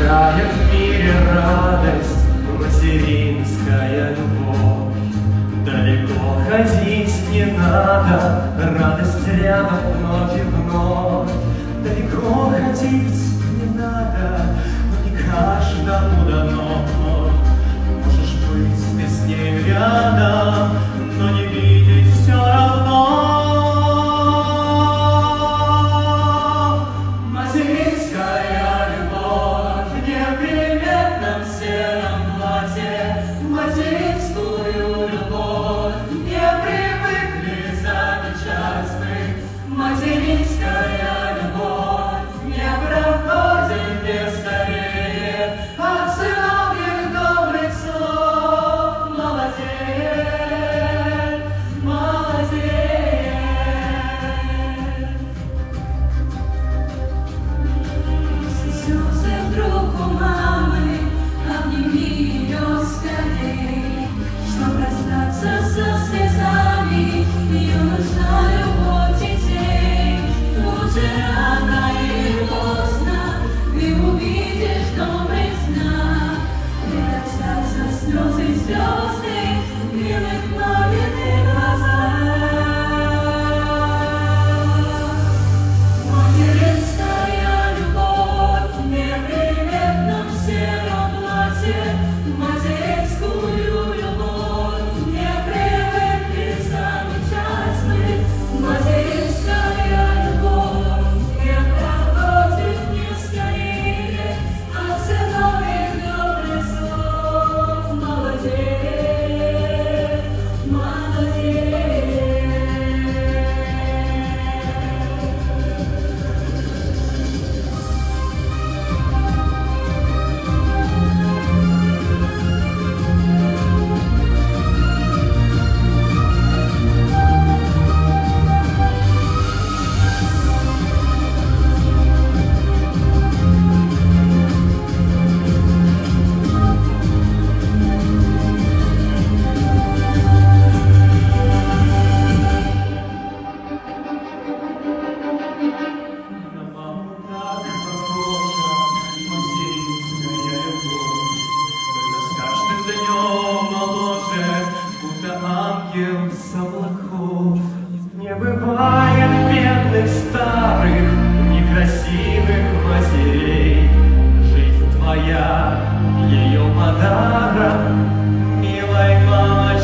рождает в мире радость, материнская любовь. Далеко ходить не надо, радость рядом вновь и вновь. Далеко ходить не надо, но не каждому дано. Можешь быть ты с ней рядом, но не видеть все равно. Материнская любовь в неприметном сером платье, материнскую любовь не привыкли замечать мы. Материнская любовь не проходит без скорее от сыновних добрых слов. Молодец, молодец. Слезы вдруг у мамы, обними ее скорей, чтоб расстаться со слезами. Ее нужна любовь детей. Тут же рано или поздно ты увидишь добрый знак. Превратятся слезы в звезды, белых маминых глазах. Материнская любовь в неприметном сером платье, материнскую любовь не привыкли замечать мы. Материнская любовь не проходит не скорее от сыновних добрых слов. Молодец, молодец. На маму так похожа материнская любовь, только с каждым днем моложе, будто ангел с облаков. Не бывает бедных, старых, некрасивых матерей. Жизнь твоя, ее подарок, милой мамочке.